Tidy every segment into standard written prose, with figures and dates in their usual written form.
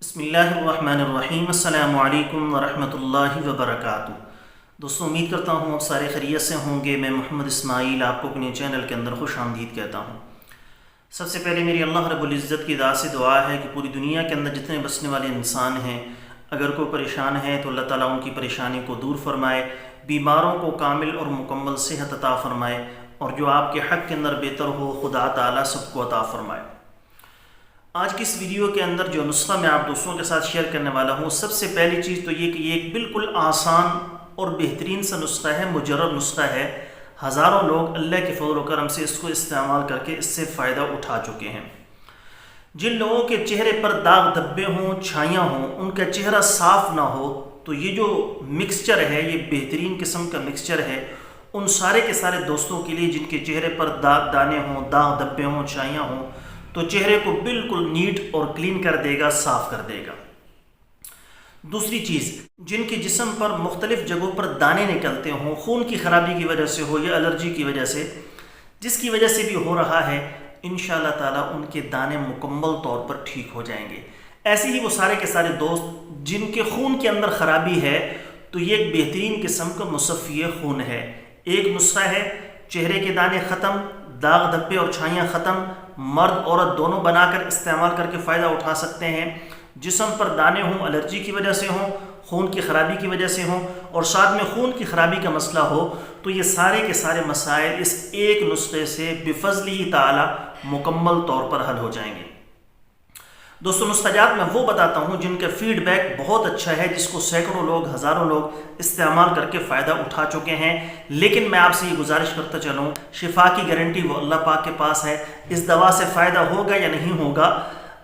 بسم اللہ الرحمن الرحیم۔ السلام علیکم ورحمۃ اللہ وبرکاتہ۔ دوستوں، امید کرتا ہوں آپ سارے خیریت سے ہوں گے۔ میں محمد اسماعیل آپ کو اپنے چینل کے اندر خوش آمدید کہتا ہوں۔ سب سے پہلے میری اللہ رب العزت کی ذات سے دعا ہے کہ پوری دنیا کے اندر جتنے بسنے والے انسان ہیں، اگر کوئی پریشان ہے تو اللہ تعالیٰ ان کی پریشانی کو دور فرمائے، بیماروں کو کامل اور مکمل صحت عطا فرمائے، اور جو آپ کے حق کے اندر بہتر ہو خدا تعالیٰ سب کو عطا فرمائے۔ آج کی اس ویڈیو کے اندر جو نسخہ میں آپ دوستوں کے ساتھ شیئر کرنے والا ہوں، سب سے پہلی چیز تو یہ کہ یہ ایک بالکل آسان اور بہترین سا نسخہ ہے، مجرب نسخہ ہے۔ ہزاروں لوگ اللہ کے فضل و کرم سے اس کو استعمال کر کے اس سے فائدہ اٹھا چکے ہیں۔ جن لوگوں کے چہرے پر داغ دھبے ہوں، چھائیاں ہوں، ان کا چہرہ صاف نہ ہو، تو یہ جو مکسچر ہے، یہ بہترین قسم کا مکسچر ہے ان سارے کے سارے دوستوں کے لیے جن کے چہرے پر داغ دانے ہوں، داغ دھبے ہوں، چھائیاں ہوں، تو چہرے کو بالکل نیٹ اور کلین کر دے گا، صاف کر دے گا۔ دوسری چیز، جن کے جسم پر مختلف جگہوں پر دانے نکلتے ہوں، خون کی خرابی کی وجہ سے ہو یا الرجی کی وجہ سے، جس کی وجہ سے بھی ہو رہا ہے، انشاءاللہ تعالیٰ ان کے دانے مکمل طور پر ٹھیک ہو جائیں گے۔ ایسے ہی وہ سارے کے سارے دوست جن کے خون کے اندر خرابی ہے، تو یہ ایک بہترین قسم کا مصفی خون ہے۔ ایک نسخہ ہے، چہرے کے دانے ختم، داغ دھبے اور چھائیاں ختم، مرد عورت دونوں بنا کر استعمال کر کے فائدہ اٹھا سکتے ہیں۔ جسم پر دانے ہوں، الرجی کی وجہ سے ہوں، خون کی خرابی کی وجہ سے ہوں، اور ساتھ میں خون کی خرابی کا مسئلہ ہو، تو یہ سارے کے سارے مسائل اس ایک نسخے سے بفضلہ تعالی مکمل طور پر حل ہو جائیں گے۔ دوستوں، نسخہ جات میں وہ بتاتا ہوں جن کا فیڈ بیک بہت اچھا ہے، جس کو سینکڑوں لوگ، ہزاروں لوگ استعمال کر کے فائدہ اٹھا چکے ہیں۔ لیکن میں آپ سے یہ گزارش کرتا چلوں، شفا کی گارنٹی وہ اللہ پاک کے پاس ہے۔ اس دوا سے فائدہ ہوگا یا نہیں ہوگا،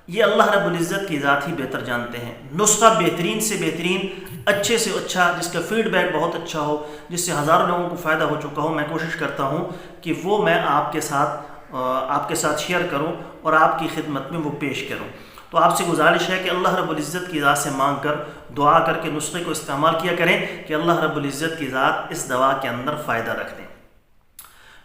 یہ اللہ رب العزت کی ذات ہی بہتر جانتے ہیں۔ نسخہ بہترین سے بہترین، اچھے سے اچھا، جس کا فیڈ بیک بہت اچھا ہو، جس سے ہزاروں لوگوں کو فائدہ ہو چکا ہو، میں کوشش کرتا ہوں کہ وہ میں آپ کے ساتھ شیئر کروں اور آپ کی خدمت میں وہ پیش کروں۔ تو آپ سے گزارش ہے کہ اللہ رب العزت کی ذات سے مانگ کر، دعا کر کے نسخے کو استعمال کیا کریں کہ اللہ رب العزت کی ذات اس دوا کے اندر فائدہ رکھ دیں۔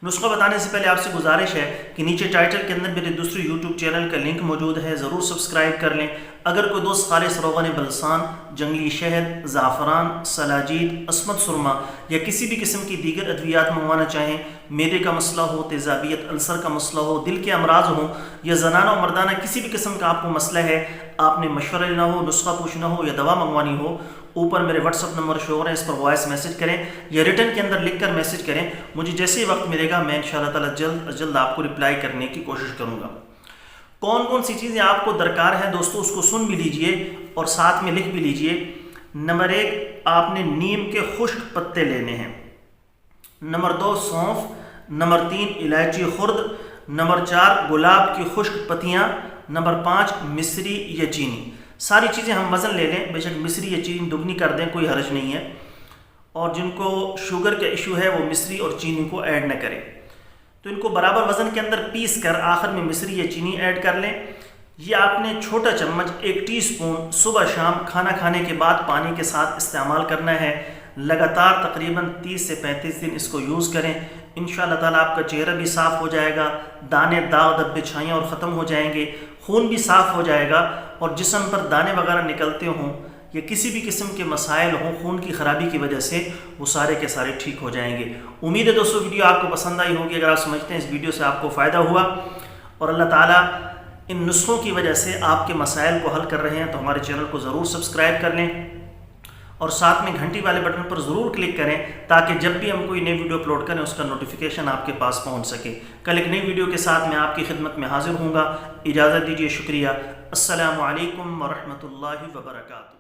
نسخہ بتانے سے پہلے آپ سے گزارش ہے کہ نیچے ٹائٹل کے اندر میرے دوسرے یوٹیوب چینل کا لنک موجود ہے، ضرور سبسکرائب کر لیں۔ اگر کوئی دوست خالص روغن بلسان، جنگلی شہد، زعفران، سلاجید، عصمت سرما یا کسی بھی قسم کی دیگر ادویات منگوانا چاہیں، معدے کا مسئلہ ہو، تیزابیت، السر کا مسئلہ ہو، دل کے امراض ہوں، یا زنانہ و مردانہ کسی بھی قسم کا آپ کو مسئلہ ہے، آپ نے مشورہ لینا ہو، نسخہ پوچھنا ہو یا دوا منگوانی ہو، اوپر میرے واٹس ایپ نمبر شو ہو رہے ہیں، اس پر وائس میسج کریں یا ریٹن کے اندر لکھ کر میسج کریں۔ مجھے جیسے ہی وقت ملے گا میں انشاءاللہ تعالی جلد از جلد آپ کو رپلائی کرنے کی کوشش کروں گا۔ کون کون سی چیزیں آپ کو درکار ہیں دوستو، اس کو سن بھی لیجئے اور ساتھ میں لکھ بھی لیجئے۔ نمبر 1، آپ نے نیم کے خشک پتے لینے ہیں۔ نمبر 2، سونف۔ نمبر 3، الائچی خرد۔ نمبر 4، گلاب کی خشک پتیاں۔ نمبر 5، مصری یا چینی۔ ساری چیزیں ہم وزن لے لیں، بے شک مصری یا چینی دگنی کر دیں، کوئی حرج نہیں ہے، اور جن کو شوگر کا ایشو ہے وہ مصری اور چینی کو ایڈ نہ کریں۔ تو ان کو برابر وزن کے اندر پیس کر آخر میں مصری یا چینی ایڈ کر لیں۔ یہ آپ نے چھوٹا چمچ 1 ٹی اسپون صبح شام کھانا کھانے کے بعد پانی کے ساتھ استعمال کرنا ہے۔ لگاتار تقریباً 30 سے 35 دن اس کو یوز کریں، انشاءاللہ تعالیٰ آپ کا چہرہ بھی صاف ہو جائے گا، دانے، داغ دھبے، چھائیاں اور ختم ہو جائیں گے، خون بھی صاف ہو جائے گا، اور جسم پر دانے وغیرہ نکلتے ہوں یا کسی بھی قسم کے مسائل ہوں خون کی خرابی کی وجہ سے، وہ سارے کے سارے ٹھیک ہو جائیں گے۔ امید ہے دوستو ویڈیو آپ کو پسند آئی ہوگی۔ اگر آپ سمجھتے ہیں اس ویڈیو سے آپ کو فائدہ ہوا اور اللہ تعالیٰ ان نسخوں کی وجہ سے آپ کے مسائل کو حل کر رہے ہیں، تو ہمارے چینل کو ضرور سبسکرائب کر لیں اور ساتھ میں گھنٹی والے بٹن پر ضرور کلک کریں تاکہ جب بھی ہم کوئی نئی ویڈیو اپلوڈ کریں اس کا نوٹیفیکیشن آپ کے پاس پہنچ سکے۔ کل ایک نئی ویڈیو کے ساتھ میں آپ کی خدمت میں حاضر ہوں گا۔ اجازت دیجیے، شکریہ۔ السلام علیکم ورحمۃ اللہ وبرکاتہ۔